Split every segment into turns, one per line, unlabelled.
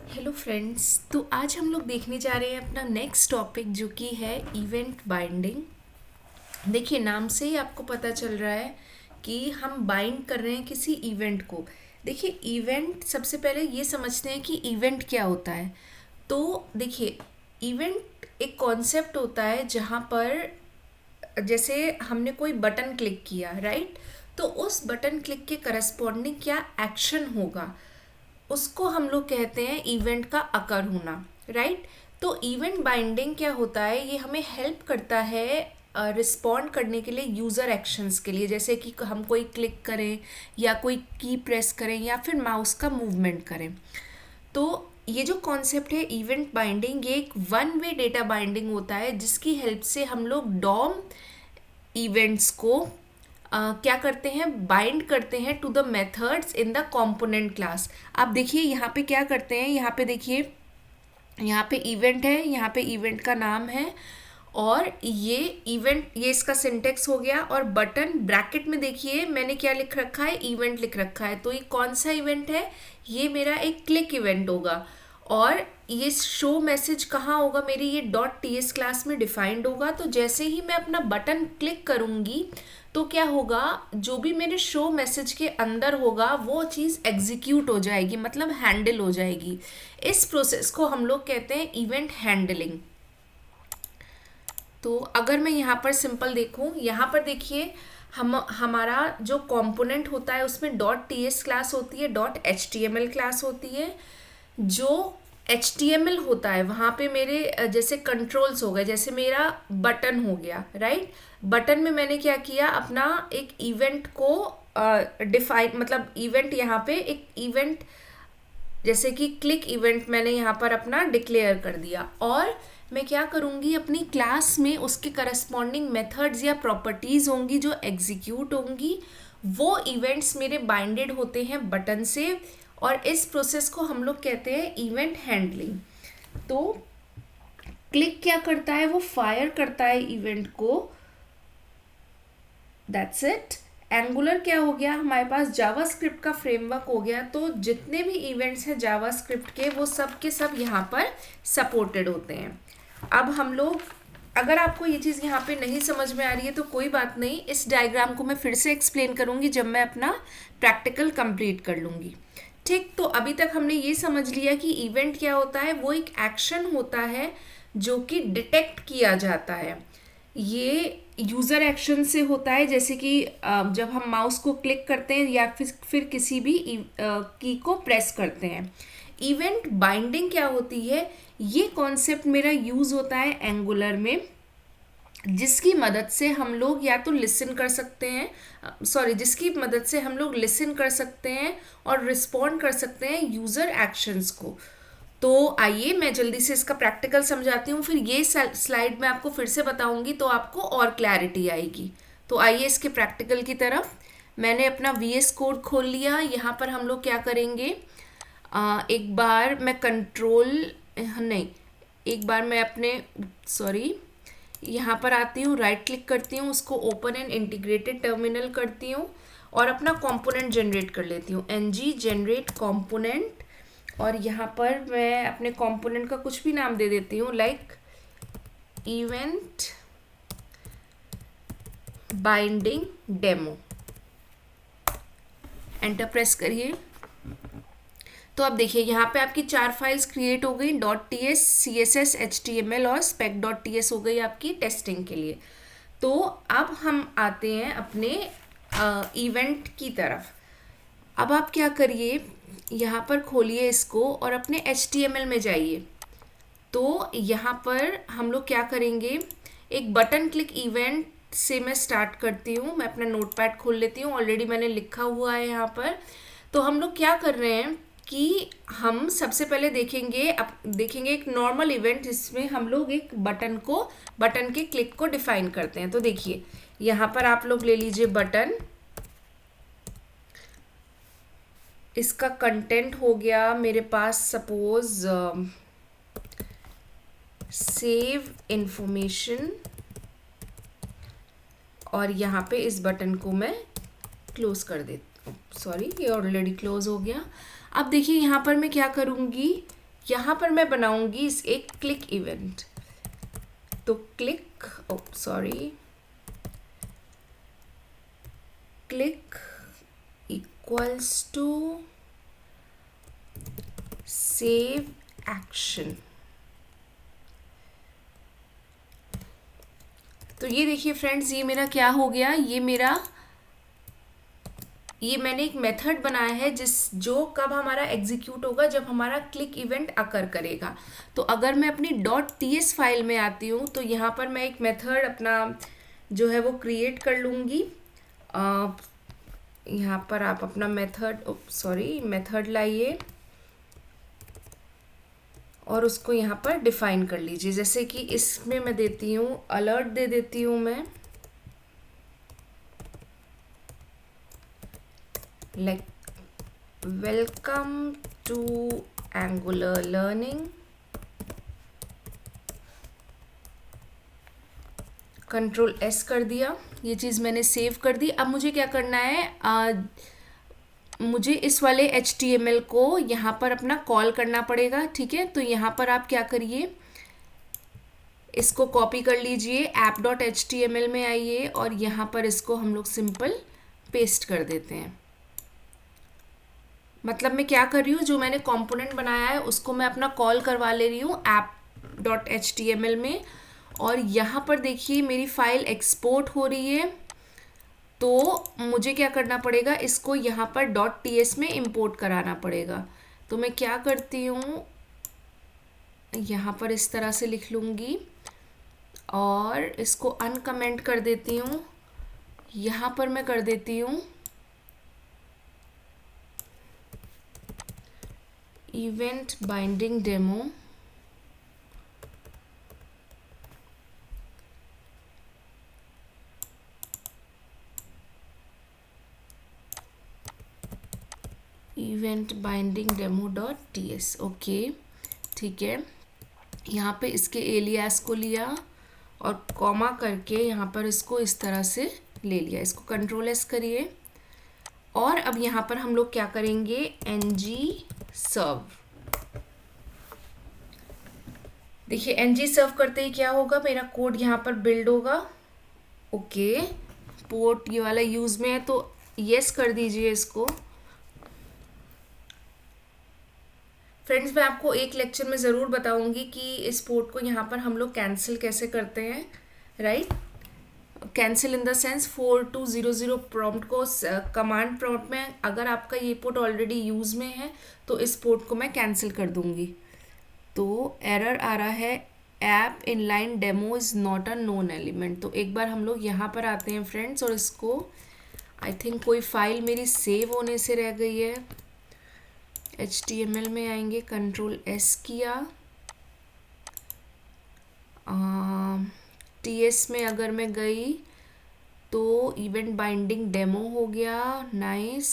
Hello friends. तो आज हम लोग देखने जा रहे हैं अपना नेक्स्ट टॉपिक जो कि है इवेंट बाइंडिंग। देखिए, नाम से ही आपको पता चल रहा है कि हम बाइंड कर रहे हैं किसी इवेंट को। देखिए, इवेंट सबसे पहले ये समझते हैं कि इवेंट क्या होता है। तो देखिए, इवेंट एक कॉन्सेप्ट होता है जहाँ पर जैसे हमने कोई बटन क्लिक किया, राइट। तो उस बटन क्लिक के करस्पॉन्डिंग क्या एक्शन होगा, उसको हम लोग कहते हैं इवेंट का अकर होना, राइट। तो इवेंट बाइंडिंग क्या होता है, ये हमें हेल्प करता है रिस्पॉन्ड करने के लिए यूज़र एक्शंस के लिए, जैसे कि हम कोई क्लिक करें या कोई की प्रेस करें या फिर माउस का मूवमेंट करें। तो ये जो कॉन्सेप्ट है इवेंट बाइंडिंग, ये एक वन वे डेटा बाइंडिंग होता है जिसकी हेल्प से हम लोग डॉम इवेंट्स को क्या करते हैं, बाइंड करते हैं to the methods in the component class. आप देखिए यहाँ पे क्या करते हैं, यहाँ पे देखिए, यहाँ पे इवेंट है, यहाँ पे इवेंट का नाम है और ये इवेंट, ये इसका सिंटेक्स हो गया। और बटन ब्रैकेट में देखिए मैंने क्या लिख रखा है, इवेंट लिख रखा है। तो ये कौन सा इवेंट है, ये मेरा एक क्लिक इवेंट होगा। और ये शो मैसेज कहाँ होगा, मेरी ये डॉट टी एस क्लास में डिफाइंड होगा। तो जैसे ही मैं अपना बटन क्लिक करूँगी तो क्या होगा, जो भी मेरे शो मैसेज के अंदर होगा वो चीज़ एग्जीक्यूट हो जाएगी, मतलब हैंडल हो जाएगी। इस प्रोसेस को हम लोग कहते हैं इवेंट हैंडलिंग। तो अगर मैं यहाँ पर सिंपल देखूँ, यहाँ पर देखिए हमारा जो कंपोनेंट होता है उसमें डॉट टी एस क्लास होती है, dot H T M L class होती है। जो एच टी एम एल होता है वहाँ पे मेरे जैसे कंट्रोल्स हो गए, जैसे मेरा बटन हो गया, राइट। बटन में मैंने क्या किया, अपना एक इवेंट को डिफाइन, मतलब इवेंट, यहाँ पे एक इवेंट जैसे कि क्लिक इवेंट मैंने यहाँ पर अपना डिक्लेयर कर दिया। और मैं क्या करूँगी, अपनी क्लास में उसके करस्पॉन्डिंग मेथड्स या प्रॉपर्टीज़ होंगी जो एग्जीक्यूट होंगी, वो इवेंट्स मेरे बाइंडेड होते हैं बटन से। और इस प्रोसेस को हम लोग कहते हैं इवेंट हैंडलिंग। तो क्लिक क्या करता है, वो फायर करता है इवेंट को, दैट्स इट। एंगुलर क्या हो गया, हमारे पास जावास्क्रिप्ट का फ्रेमवर्क हो गया। तो जितने भी इवेंट्स हैं जावास्क्रिप्ट के, वो सब के सब यहाँ पर सपोर्टेड होते हैं। अब हम लोग, अगर आपको ये चीज़ यहाँ पे नहीं समझ में आ रही है तो कोई बात नहीं, इस डायग्राम को मैं फिर से एक्सप्लेन करूँगी जब मैं अपना प्रैक्टिकल कंप्लीट कर लूँगी। ठीक, तो अभी तक हमने ये समझ लिया कि इवेंट क्या होता है, वो एक एक्शन होता है जो कि डिटेक्ट किया जाता है। ये यूज़र एक्शन से होता है, जैसे कि जब हम माउस को क्लिक करते हैं या फिर किसी भी की को प्रेस करते हैं। इवेंट बाइंडिंग क्या होती है, ये कॉन्सेप्ट मेरा यूज़ होता है एंगुलर में, जिसकी मदद से हम लोग या तो लिसन कर सकते हैं, जिसकी मदद से हम लोग लिसन कर सकते हैं और रिस्पॉन्ड कर सकते हैं यूज़र एक्शंस को। तो आइए मैं जल्दी से इसका प्रैक्टिकल समझाती हूँ, फिर ये स्लाइड मैं आपको फिर से बताऊँगी तो आपको और क्लैरिटी आएगी। तो आइए इसके प्रैक्टिकल की तरफ। मैंने अपना वी एस कोड खोल लिया। यहाँ पर हम लोग क्या करेंगे, एक बार मैं कंट्रोल नहीं, एक बार मैं अपने यहाँ पर आती हूँ, राइट क्लिक करती हूँ, उसको ओपन एंड इंटीग्रेटेड टर्मिनल करती हूँ और अपना कंपोनेंट जनरेट कर लेती हूँ, ng जनरेट कंपोनेंट। और यहाँ पर मैं अपने कंपोनेंट का कुछ भी नाम दे देती हूँ, like event binding demo. Enter press करिए। तो अब देखिए यहाँ पे आपकी 4 फाइल्स क्रिएट हो गई, .ts, css, html और spec.ts हो गई आपकी टेस्टिंग के लिए। तो अब हम आते हैं अपने इवेंट की तरफ। अब आप क्या करिए, यहाँ पर खोलिए इसको और अपने HTML में जाइए। तो यहाँ पर हम लोग क्या करेंगे, एक बटन क्लिक इवेंट से मैं स्टार्ट करती हूँ। मैं अपना नोटपैड खोल लेती हूँ, ऑलरेडी मैंने लिखा हुआ है यहाँ पर। तो हम लोग क्या कर रहे हैं कि हम सबसे पहले देखेंगे एक नॉर्मल इवेंट जिसमें हम लोग एक बटन के क्लिक को डिफाइन करते हैं। तो देखिए यहाँ पर आप लोग ले लीजिए बटन, इसका कंटेंट हो गया मेरे पास सपोज सेव इंफॉर्मेशन, और यहाँ पे इस बटन को मैं क्लोज कर देती हूँ। ये ऑलरेडी क्लोज हो गया। अब देखिए यहाँ पर मैं क्या करूँगी, यहाँ पर मैं बनाऊंगी एक क्लिक इवेंट। तो click click equals to save action. तो ये देखिए फ्रेंड्स, ये मेरा क्या हो गया, ये मैंने एक मेथड बनाया है जो कब हमारा एग्जीक्यूट होगा, जब हमारा क्लिक इवेंट अकर करेगा। तो अगर मैं अपनी .ts फाइल में आती हूँ तो यहाँ पर मैं एक मेथड अपना जो है वो क्रिएट कर लूँगी। यहाँ पर आप अपना मेथड लाइए और उसको यहाँ पर डिफाइन कर लीजिए। जैसे कि इसमें मैं देती हूँ अलर्ट, दे देती हूँ मैं like welcome to Angular learning, control S कर दिया। ये चीज़ मैंने सेव कर दी। अब मुझे क्या करना है, मुझे इस वाले HTML को यहाँ पर अपना कॉल करना पड़ेगा। ठीक है, तो यहाँ पर आप क्या करिए, इसको कॉपी कर लीजिए, app.html में आइए और यहाँ पर इसको हम लोग सिंपल पेस्ट कर देते हैं। मतलब मैं क्या कर रही हूँ, जो मैंने कंपोनेंट बनाया है उसको मैं अपना कॉल करवा ले रही हूँ app.html में, और यहाँ पर देखिए मेरी फाइल एक्सपोर्ट हो रही है। तो मुझे क्या करना पड़ेगा, इसको यहाँ पर .ts में इंपोर्ट कराना पड़ेगा। तो मैं क्या करती हूँ, यहाँ पर इस तरह से लिख लूँगी और इसको अनकमेंट कर देती हूँ। यहाँ पर मैं कर देती हूँ event binding demo, event binding demo .ts। Okay, ठीक है। यहाँ पे इसके एलियास को लिया और कॉमा करके यहाँ पर इसको इस तरह से ले लिया। इसको कंट्रोल S करिए और अब यहाँ पर हम लोग क्या करेंगे, ng सर्व। देखिए ng सर्व करते ही क्या होगा, मेरा कोड यहाँ पर बिल्ड होगा। ओके, पोर्ट ये वाला यूज में है तो यस कर दीजिए इसको। फ्रेंड्स, मैं आपको एक लेक्चर में ज़रूर बताऊंगी कि इस पोर्ट को यहाँ पर हम लोग कैंसिल कैसे करते हैं, right. Cancel in the sense 4200 prompt को कमांड प्रॉम्प्ट में अगर आपका ये पोर्ट ऑलरेडी यूज़ में है तो इस पोर्ट को मैं कैंसिल कर दूंगी। तो एरर आ रहा है, app inline demo is not a known element. तो एक बार हम लोग यहाँ पर आते हैं फ्रेंड्स और इसको, आई थिंक कोई फाइल मेरी सेव होने से रह गई है। HTML में आएंगे, कंट्रोल S किया, TS में अगर मैं गई तो इवेंट बाइंडिंग डेमो हो गया, nice,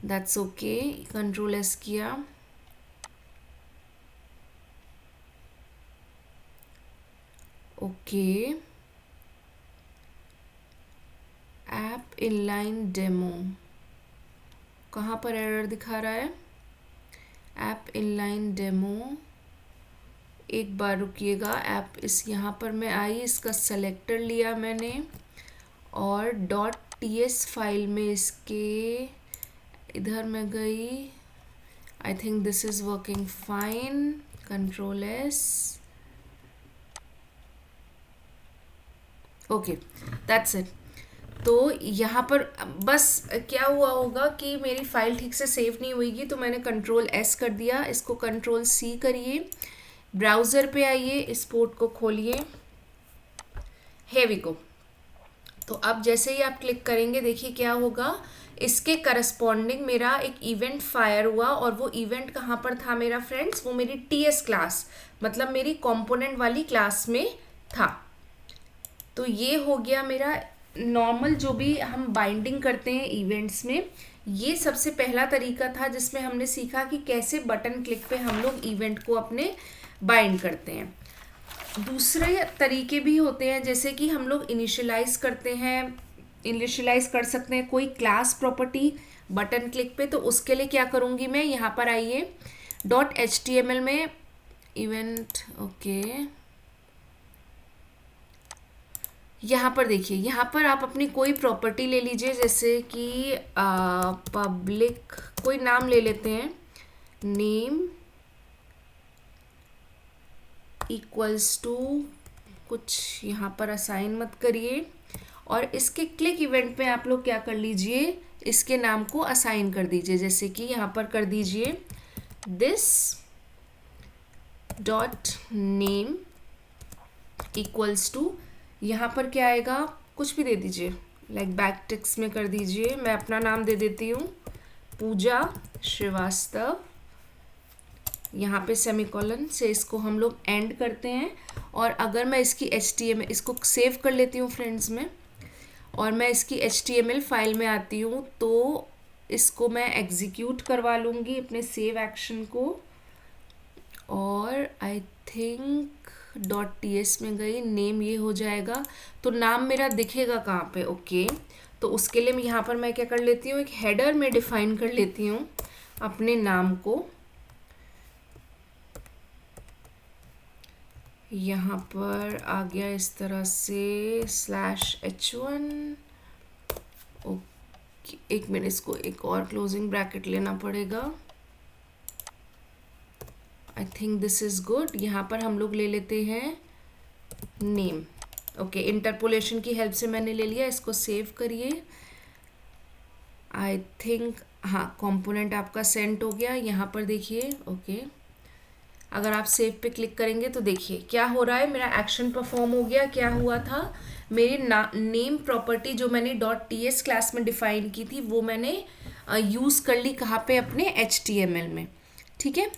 that's okay, control S किया। ओके, ऐप इनलाइन डेमो कहाँ पर एरर दिखा रहा है, ऐप इनलाइन डेमो, एक बार रुकिएगा। ऐप इस यहाँ पर मैं आई, इसका सेलेक्टर लिया मैंने और .ts फाइल में इसके इधर मैं गई। I think this is working fine, control S। Okay, that's it. तो यहाँ पर बस क्या हुआ होगा कि मेरी फाइल ठीक से सेव नहीं हुईगी, तो मैंने कंट्रोल S कर दिया। इसको कंट्रोल C करिए, ब्राउज़र पे आइए, इस पोर्ट को खोलिए, here we go। तो अब जैसे ही आप क्लिक करेंगे देखिए क्या होगा, इसके करस्पॉन्डिंग मेरा एक इवेंट फायर हुआ और वो इवेंट कहाँ पर था मेरा फ्रेंड्स, वो मेरी TS क्लास मतलब मेरी कंपोनेंट वाली क्लास में था। तो ये हो गया मेरा नॉर्मल जो भी हम बाइंडिंग करते हैं इवेंट्स में। ये सबसे पहला तरीका था जिसमें हमने सीखा कि कैसे बटन क्लिक पे हम लोग इवेंट को अपने बाइंड करते हैं। दूसरे तरीके भी होते हैं, जैसे कि हम लोग इनिशियलाइज करते हैं, इनिशियलाइज कर सकते हैं कोई क्लास प्रॉपर्टी बटन क्लिक पे। तो उसके लिए क्या करूँगी मैं, यहाँ पर आइए, dot H T M L में इवेंट, ओके, यहाँ पर देखिए, यहाँ पर आप अपनी कोई प्रॉपर्टी ले लीजिए, जैसे कि पब्लिक कोई नाम ले लेते हैं, नेम इक्वल्स टू कुछ, यहाँ पर असाइन मत करिए, और इसके क्लिक इवेंट पे आप लोग क्या कर लीजिए, इसके नाम को असाइन कर दीजिए, जैसे कि यहाँ पर कर दीजिए this dot name equals to, यहाँ पर क्या आएगा, कुछ भी दे दीजिए, लाइक बैक टिक्स में कर दीजिए, मैं अपना नाम दे देती हूँ पूजा श्रीवास्तव, यहाँ पे सेमीकोलन से इसको हम लोग एंड करते हैं। और अगर मैं इसकी HTML, इसको सेव कर लेती हूँ फ्रेंड्स में, और मैं इसकी HTML फाइल में आती हूँ, तो इसको मैं एग्जीक्यूट करवा लूँगी अपने सेव एक्शन को, और आई थिंक .ts में गई, नेम ये हो जाएगा, तो नाम मेरा दिखेगा कहाँ पे, ओके। तो उसके लिए यहाँ पर मैं क्या कर लेती हूँ, एक हेडर में डिफाइन कर लेती हूँ अपने नाम को, यहाँ पर आ गया इस तरह से /h1, ओके, एक मिनट, इसको एक और क्लोजिंग ब्रैकेट लेना पड़ेगा, I think this is good. यहाँ पर हम लोग ले लेते हैं नेम, ओके, इंटरपोलेशन की हेल्प से मैंने ले लिया, इसको सेव करिए, आई थिंक हाँ कंपोनेंट आपका सेंड हो गया, यहाँ पर देखिए, ओके, अगर आप सेव पे क्लिक करेंगे तो देखिए क्या हो रहा है, मेरा एक्शन परफॉर्म हो गया। क्या हुआ था, मेरी नेम प्रॉपर्टी जो मैंने .ts क्लास में डिफाइन की थी, वो मैंने यूज़ कर ली कहाँ पे, अपने HTML में, ठीक है।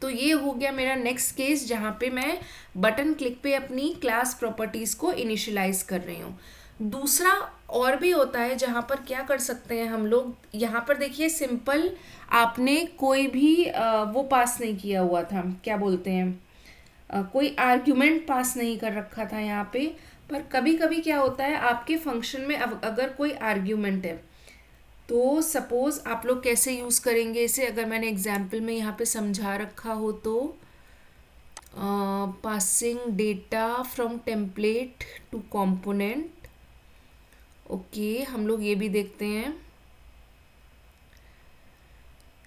तो ये हो गया मेरा नेक्स्ट केस, जहाँ पे मैं बटन क्लिक पे अपनी क्लास प्रॉपर्टीज़ को इनिशियलाइज कर रही हूँ। दूसरा और भी होता है, जहाँ पर क्या कर सकते हैं हम लोग, यहाँ पर देखिए सिंपल, आपने कोई भी वो पास नहीं किया हुआ था, क्या बोलते हैं, कोई आर्ग्यूमेंट पास नहीं कर रखा था यहाँ पे, पर कभी कभी क्या होता है आपके फंक्शन में अगर कोई आर्ग्यूमेंट है, तो सपोज़ आप लोग कैसे यूज़ करेंगे इसे, अगर मैंने एग्जाम्पल में यहाँ पे समझा रखा हो तो, passing data from template to component, okay, हम लोग ये भी देखते हैं,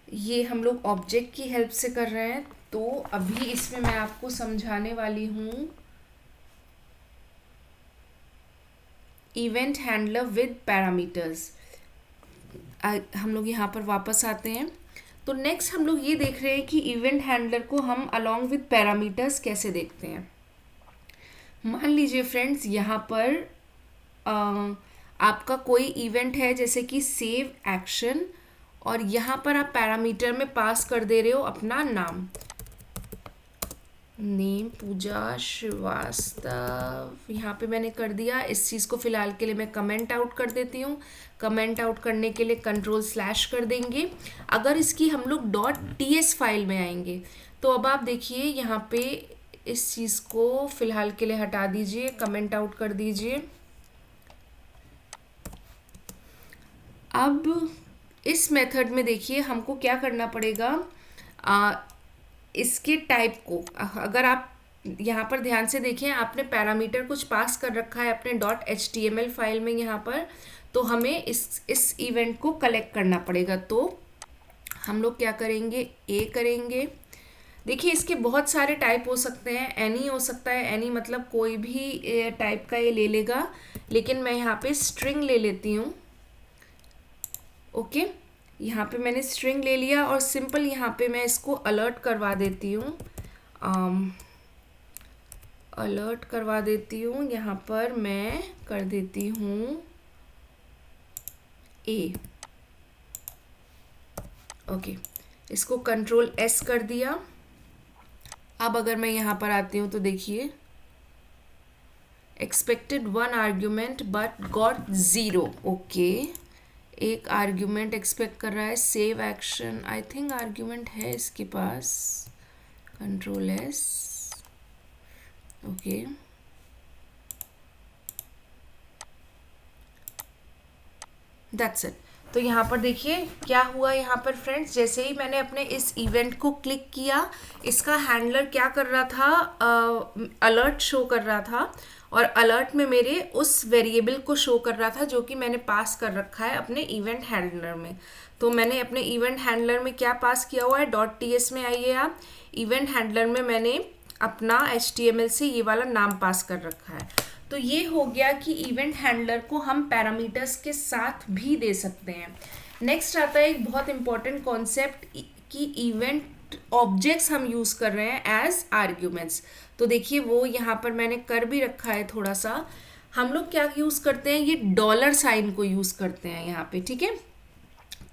ये हम लोग ऑब्जेक्ट की हेल्प से कर रहे हैं, तो अभी इसमें मैं आपको समझाने वाली हूँ इवेंट हैंडलर विद पैरामीटर्स। हम लोग यहाँ पर वापस आते हैं, तो नेक्स्ट हम लोग ये देख रहे हैं कि इवेंट हैंडलर को हम अलोंग विद पैरामीटर्स कैसे देखते हैं। मान लीजिए फ्रेंड्स, यहाँ पर आपका कोई इवेंट है, जैसे कि सेव एक्शन, और यहाँ पर आप पैरामीटर में पास कर दे रहे हो अपना नाम, नेम पूजा श्रीवास्तव, यहाँ पे मैंने कर दिया। इस चीज़ को फ़िलहाल के लिए मैं कमेंट आउट कर देती हूँ। कमेंट आउट करने के लिए कंट्रोल/ कर देंगे। अगर इसकी हम लोग .ts फाइल में आएंगे, तो अब आप देखिए यहाँ पे इस चीज़ को फ़िलहाल के लिए हटा दीजिए, कमेंट आउट कर दीजिए। अब इस मेथड में देखिए हमको क्या करना पड़ेगा, इसके टाइप को, अगर आप यहाँ पर ध्यान से देखें, आपने पैरामीटर कुछ पास कर रखा है अपने .html फाइल में यहाँ पर, तो हमें इस इवेंट को कलेक्ट करना पड़ेगा। तो हम लोग क्या करेंगे, ए करेंगे। देखिए इसके बहुत सारे टाइप हो सकते हैं, एनी हो सकता है, एनी मतलब कोई भी टाइप का ये ले लेगा, लेकिन मैं यहाँ पे स्ट्रिंग ले लेती हूँ, ओके। यहाँ पे मैंने स्ट्रिंग ले लिया, और सिंपल यहाँ पे मैं इसको अलर्ट करवा देती हूँ, अलर्ट करवा देती हूँ। यहाँ पर मैं कर देती हूँ ए, ओके, इसको कंट्रोल/S कर दिया। अब अगर मैं यहाँ पर आती हूँ तो देखिए, expected 1 argument but got 0, okay, एक आर्ग्यूमेंट एक्सपेक्ट कर रहा है। Save action, I think argument है इसके पास, कंट्रोल/S, ओके, दैट्स इट। तो यहाँ पर देखिए क्या हुआ यहाँ पर फ्रेंड्स, जैसे ही मैंने अपने इस इवेंट को क्लिक किया, इसका हैंडलर क्या कर रहा था, अलर्ट शो कर रहा था, और अलर्ट में मेरे उस वेरिएबल को शो कर रहा था जो कि मैंने पास कर रखा है अपने इवेंट हैंडलर में। तो मैंने अपने इवेंट हैंडलर में क्या पास किया हुआ है, .ts में आइए आप, इवेंट हैंडलर में मैंने अपना HTML से ये वाला नाम पास कर रखा है। तो ये हो गया कि इवेंट हैंडलर को हम पैरामीटर्स के साथ भी दे सकते हैं। नेक्स्ट आता है एक बहुत इंपॉर्टेंट कॉन्सेप्ट कि इवेंट ऑब्जेक्ट्स हम यूज़ कर रहे हैं एज आर्ग्यूमेंट्स। तो देखिए वो यहाँ पर मैंने कर भी रखा है थोड़ा सा। हम लोग क्या यूज़ करते हैं, ये डॉलर साइन को यूज़ करते हैं यहाँ पे, ठीक है।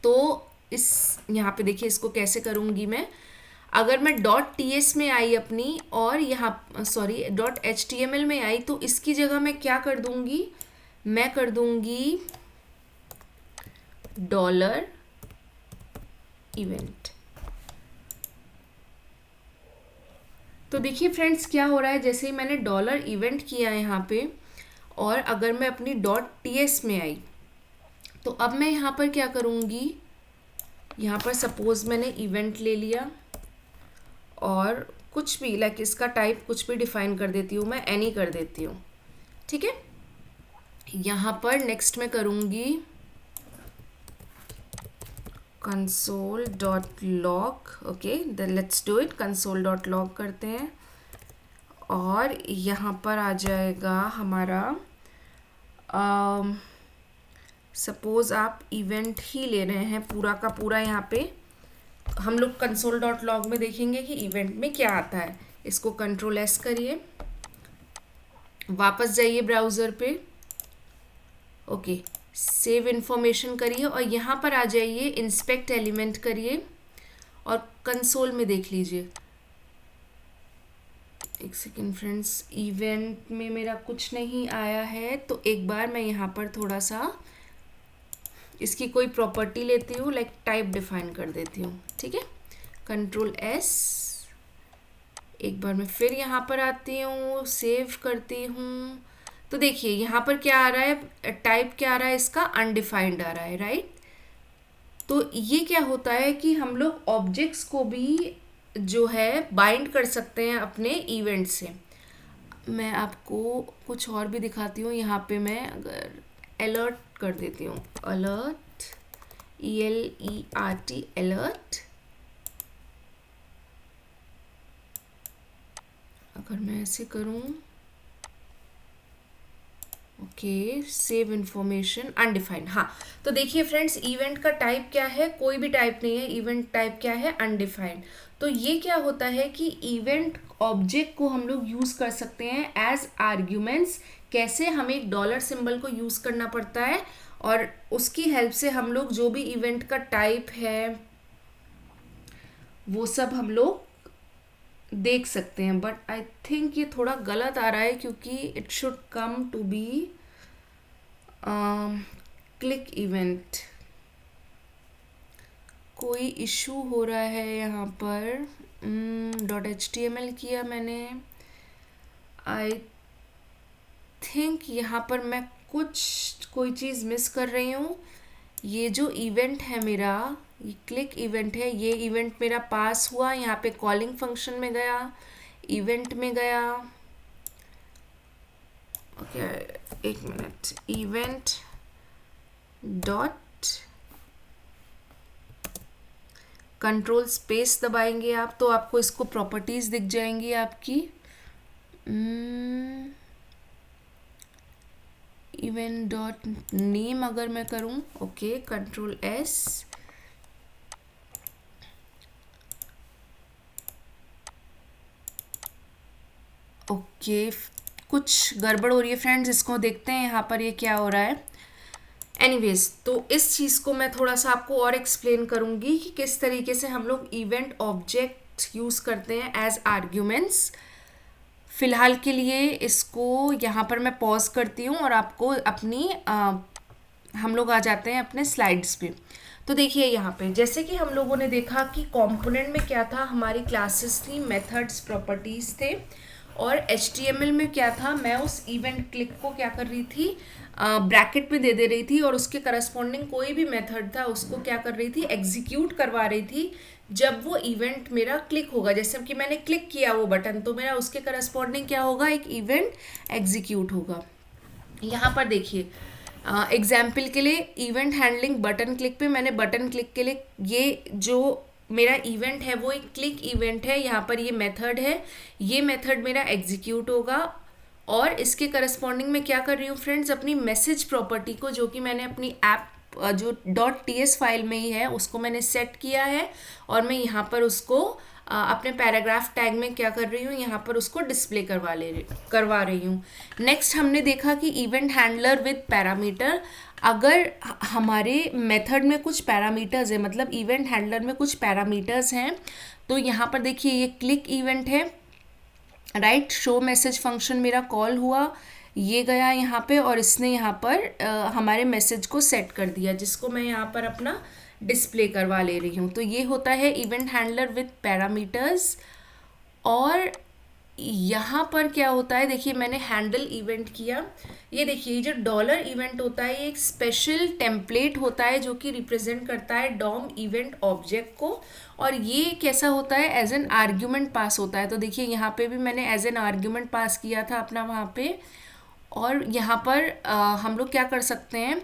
तो इस यहाँ पे देखिए इसको कैसे करूँगी मैं, अगर मैं .ts में आई अपनी और यहाँ सॉरी .html में आई, तो इसकी जगह मैं क्या कर दूँगी, मैं कर दूँगी डॉलर इवेंट। तो देखिए फ्रेंड्स क्या हो रहा है, जैसे ही मैंने डॉलर इवेंट किया यहाँ पे और अगर मैं अपनी .ts में आई, तो अब मैं यहाँ पर क्या करूँगी, यहाँ पर सपोज मैंने इवेंट ले लिया और कुछ भी लाइक इसका टाइप कुछ भी डिफाइन कर देती हूँ, मैं एनी कर देती हूँ, ठीक है। यहाँ पर नेक्स्ट मैं करूँगी console.log, okay then let's do it, console.log करते हैं और यहाँ पर आ जाएगा हमारा सपोज आप इवेंट ही ले रहे हैं पूरा का पूरा, यहाँ पे हम लोग console.log में देखेंगे कि इवेंट में क्या आता है। इसको Ctrl+S करिए, वापस जाइए ब्राउज़र पे, ओके सेव इन्फॉर्मेशन करिए और यहाँ पर आ जाइए, इंस्पेक्ट एलिमेंट करिए और कंसोल में देख लीजिए। एक सेकेंड फ्रेंड्स, इवेंट में मेरा कुछ नहीं आया है, तो एक बार मैं यहाँ पर थोड़ा सा इसकी कोई प्रॉपर्टी लेती हूँ, लाइक टाइप डिफाइन कर देती हूँ, ठीक है। Ctrl+S, एक बार मैं फिर यहाँ पर आती हूँ, सेव करती हूँ, तो देखिए यहाँ पर क्या आ रहा है, टाइप क्या आ रहा है इसका, अनडिफाइंड आ रहा है, राइट। तो ये क्या होता है कि हम लोग ऑब्जेक्ट्स को भी जो है बाइंड कर सकते हैं अपने इवेंट से। मैं आपको कुछ और भी दिखाती हूँ, यहाँ पे मैं अगर अलर्ट कर देती हूँ, अलर्ट ELERT अलर्ट, अगर मैं ऐसे करूँ, ओके सेव इंफॉर्मेशन अनडिफाइंड, हाँ। तो देखिए फ्रेंड्स इवेंट का टाइप क्या है, कोई भी टाइप नहीं है, इवेंट टाइप क्या है, अनडिफाइंड। तो ये क्या होता है कि इवेंट ऑब्जेक्ट को हम लोग यूज़ कर सकते हैं एज आर्ग्यूमेंट्स। कैसे, हमें एक डॉलर सिंबल को यूज़ करना पड़ता है और उसकी हेल्प से हम लोग जो भी इवेंट का टाइप है वो सब हम लोग देख सकते हैं। बट आई थिंक ये थोड़ा गलत आ रहा है क्योंकि it should come to be click event. कोई इशू हो रहा है यहाँ पर। .html किया मैंने, आई थिंक यहाँ पर मैं कोई चीज़ मिस कर रही हूँ। ये जो इवेंट है मेरा, ये क्लिक इवेंट है, ये इवेंट मेरा पास हुआ, यहाँ पे कॉलिंग फंक्शन में गया, इवेंट में गया, ओके एक मिनट, इवेंट डॉट कंट्रोल / दबाएंगे आप तो आपको इसको प्रॉपर्टीज़ दिख जाएंगी आपकी। इवेंट डॉट नेम अगर मैं करूँ, ओके Ctrl+S, ओके कुछ गड़बड़ हो रही है फ्रेंड्स, इसको देखते हैं यहाँ पर ये क्या हो रहा है। एनीवेज, तो इस चीज़ को मैं थोड़ा सा आपको और एक्सप्लेन करूँगी कि किस तरीके से हम लोग इवेंट ऑब्जेक्ट यूज़ करते हैं एज आर्ग्यूमेंट्स। फ़िलहाल के लिए इसको यहाँ पर मैं पॉज करती हूँ और आपको अपनी हम लोग आ जाते हैं अपने स्लाइड्स पे। तो देखिए यहाँ पे जैसे कि हम लोगों ने देखा कि कंपोनेंट में क्या था, हमारी क्लासेस थी, मेथड्स, प्रॉपर्टीज़ थे, और HTML में क्या था, मैं उस इवेंट क्लिक को क्या कर रही थी, ब्रैकेट में दे रही थी और उसके करस्पॉन्डिंग कोई भी मेथड था उसको क्या कर रही थी, एग्जीक्यूट करवा रही थी। जब वो इवेंट मेरा क्लिक होगा, जैसे कि मैंने क्लिक किया वो बटन, तो मेरा उसके करस्पॉन्डिंग क्या होगा, एक इवेंट एग्जीक्यूट होगा। यहाँ पर देखिए एग्जाम्पल के लिए इवेंट हैंडलिंग बटन क्लिक पे, मैंने बटन क्लिक के लिए ये जो मेरा इवेंट है वो एक क्लिक इवेंट है। यहाँ पर ये मेथड है, ये मेथड मेरा एग्जीक्यूट होगा और इसके करस्पॉन्डिंग में क्या कर रही हूँ फ्रेंड्स, अपनी मैसेज प्रॉपर्टी को जो कि मैंने अपनी ऐप जो .ts फाइल में ही है उसको मैंने सेट किया है और मैं यहाँ पर उसको अपने पैराग्राफ टैग में क्या कर रही हूँ, यहाँ पर उसको डिस्प्ले करवा रही हूँ। नेक्स्ट हमने देखा कि इवेंट हैंडलर विद पैरामीटर, अगर हमारे मेथड में कुछ पैरामीटर्स है, मतलब इवेंट हैंडलर में कुछ पैरामीटर्स हैं, तो यहाँ पर देखिए ये क्लिक इवेंट है, राइट। शो मैसेज फंक्शन मेरा कॉल हुआ, ये गया यहाँ पे और इसने यहाँ पर हमारे मैसेज को सेट कर दिया, जिसको मैं यहाँ पर अपना डिस्प्ले करवा ले रही हूँ। तो ये होता है इवेंट हैंडलर विथ पैरामीटर्स। और यहाँ पर क्या होता है, देखिए मैंने हैंडल इवेंट किया, ये देखिए ये जो डॉलर इवेंट होता है ये एक स्पेशल टेम्पलेट होता है जो कि रिप्रेजेंट करता है डॉम इवेंट ऑब्जेक्ट को, और ये कैसा होता है, एज एन आर्ग्यूमेंट पास होता है। तो देखिए यहाँ पे भी मैंने एज एन आर्ग्यूमेंट पास किया था अपना वहाँ पे, और यहाँ पर हम लोग क्या कर सकते हैं,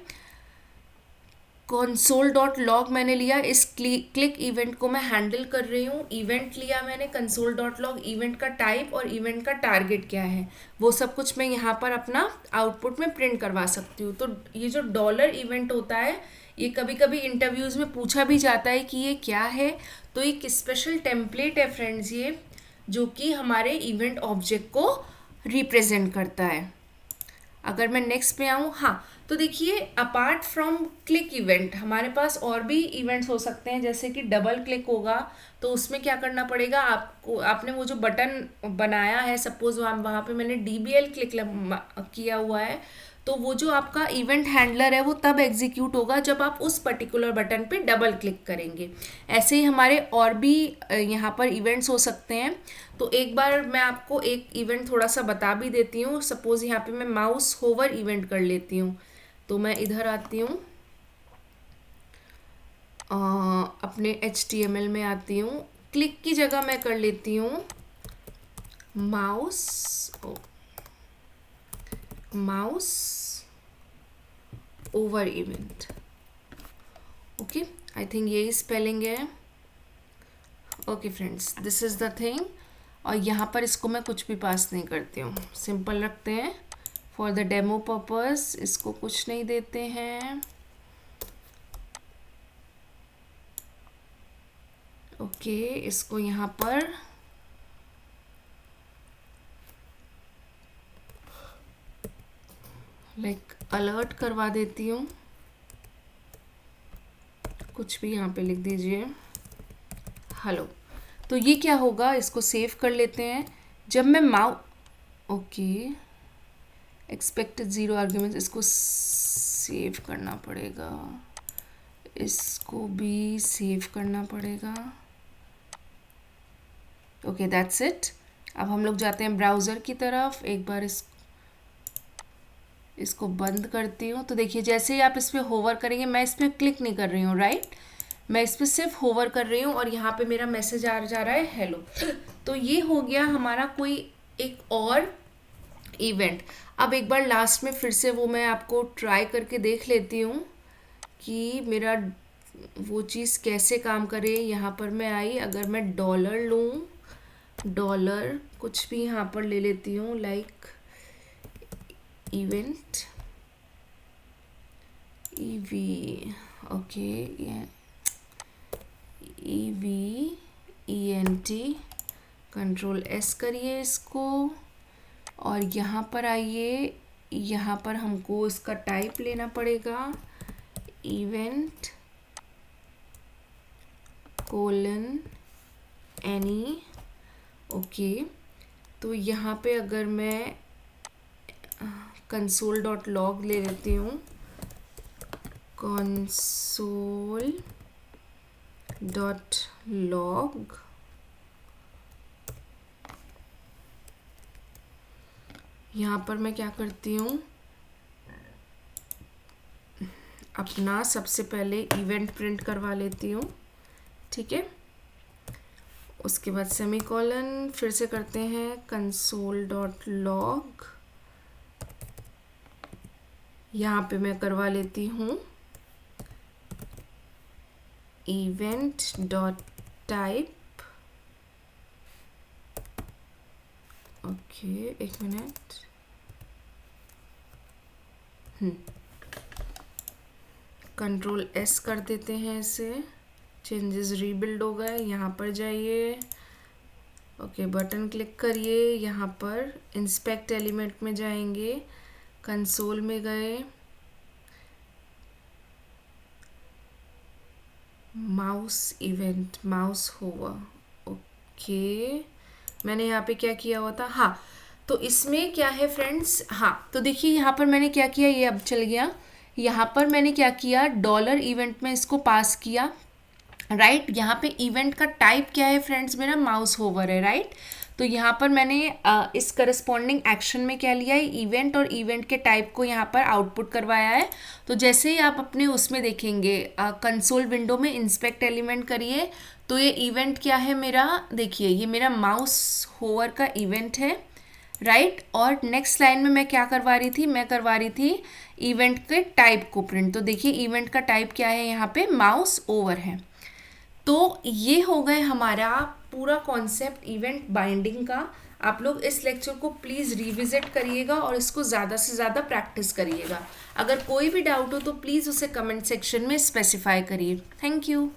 console.log मैंने लिया, इस क्लिक इवेंट को मैं हैंडल कर रही हूँ। इवेंट लिया मैंने console.log, इवेंट का टाइप और इवेंट का टारगेट क्या है वो सब कुछ मैं यहाँ पर अपना आउटपुट में प्रिंट करवा सकती हूँ। तो ये जो डॉलर इवेंट होता है ये कभी कभी इंटरव्यूज़ में पूछा भी जाता है कि ये क्या है। तो एक स्पेशल टेम्पलेट है फ्रेंड्स ये, जो कि हमारे इवेंट ऑब्जेक्ट को रिप्रेजेंट करता है। अगर मैं नेक्स्ट पे आऊँ, हाँ, तो देखिए अपार्ट फ्रॉम क्लिक इवेंट हमारे पास और भी इवेंट्स हो सकते हैं, जैसे कि डबल क्लिक होगा तो उसमें क्या करना पड़ेगा आपको, आपने वो जो बटन बनाया है, सपोज वहाँ पे मैंने DBL क्लिक किया हुआ है, तो वो जो आपका इवेंट हैंडलर है वो तब एग्जीक्यूट होगा जब आप उस पर्टिकुलर बटन पे डबल क्लिक करेंगे। ऐसे ही हमारे और भी यहाँ पर इवेंट्स हो सकते हैं। तो एक बार मैं आपको एक इवेंट थोड़ा सा बता भी देती हूँ। सपोज यहाँ पे मैं माउस होवर इवेंट कर लेती हूँ, तो मैं इधर आती हूँ, अपने HTML में आती हूँ, क्लिक की जगह मैं कर लेती हूँ mouse over event. Okay, I think यही स्पेलिंग है। Okay friends, this is the thing. और यहाँ पर इसको मैं कुछ भी पास नहीं करती हूँ, सिंपल रखते हैं फॉर द डेमो पर्पस, इसको कुछ नहीं देते हैं। ओके, इसको यहाँ पर लाइक अलर्ट करवा देती हूँ, कुछ भी यहाँ पे लिख दीजिए, हेलो। तो ये क्या होगा, इसको सेव कर लेते हैं। जब मैं ओके, एक्सपेक्टेड 0 आर्ग्यूमेंट्स, इसको सेव करना पड़ेगा, इसको भी सेव करना पड़ेगा। Okay, that's it. अब हम लोग जाते हैं ब्राउज़र की तरफ, एक बार इसको बंद करती हूँ। तो देखिए जैसे ही आप इस पर होवर करेंगे, मैं इस पर क्लिक नहीं कर रही हूँ, राइट, मैं इस पर सिर्फ होवर कर रही हूँ और यहाँ पे मेरा मैसेज आ जा रहा है हेलो। तो ये हो गया हमारा कोई एक और इवेंट। अब एक बार लास्ट में फिर से वो मैं आपको ट्राई करके देख लेती हूँ कि मेरा वो चीज़ कैसे काम करे। यहाँ पर मैं आई, अगर मैं डॉलर लूँ, डॉलर कुछ भी यहाँ पर ले लेती हूँ, like event EV, okay, EVENT, Ctrl+S करिए इसको और यहाँ पर आइए, यहाँ पर हमको इसका टाइप लेना पड़ेगा, इवेंट :any। ओके, तो यहाँ पे अगर मैं console.log ले लेती हूँ, console.log, यहाँ पर मैं क्या करती हूँ, अपना सबसे पहले इवेंट प्रिंट करवा लेती हूँ, ठीक है। उसके बाद सेमीकोलन, फिर से करते हैं console.log, यहाँ पे मैं करवा लेती हूँ event.type। ओके, एक मिनट, कंट्रोल S कर देते हैं इसे, चेंजेस रीबिल्ड हो गए। यहाँ पर जाइए, ओके, बटन क्लिक करिए, यहाँ पर इंस्पेक्ट एलिमेंट में जाएंगे, कंसोल में गए, mouse event, mouse hover, okay. मैंने यहाँ पे क्या किया हुआ था, हाँ, तो इसमें क्या है फ्रेंड्स, हाँ, तो देखिए यहाँ पर मैंने क्या किया, ये अब चल गया। यहाँ पर मैंने क्या किया, डॉलर इवेंट में इसको पास किया, राइट। यहाँ पे इवेंट का टाइप क्या है फ्रेंड्स, मेरा माउस होवर है, राइट। तो यहाँ पर मैंने इस करस्पॉन्डिंग एक्शन में क्या लिया है, इवेंट, और इवेंट के टाइप को यहाँ पर आउटपुट करवाया है। तो जैसे ही आप अपने उसमें देखेंगे कंसोल विंडो में इंस्पेक्ट एलिमेंट करिए, तो ये इवेंट क्या है मेरा, देखिए ये मेरा माउस होवर का इवेंट है, राइट। और नेक्स्ट लाइन में मैं क्या करवा रही थी, मैं करवा रही थी इवेंट के टाइप को प्रिंट। तो देखिए इवेंट का टाइप क्या है, यहाँ पे माउस ओवर है। तो ये हो गए हमारा पूरा कॉन्सेप्ट इवेंट बाइंडिंग का। आप लोग इस लेक्चर को प्लीज़ रिविजिट करिएगा और इसको ज़्यादा से ज़्यादा प्रैक्टिस करिएगा। अगर कोई भी डाउट हो तो प्लीज़ उसे कमेंट सेक्शन में स्पेसिफाई करिए। Thank you.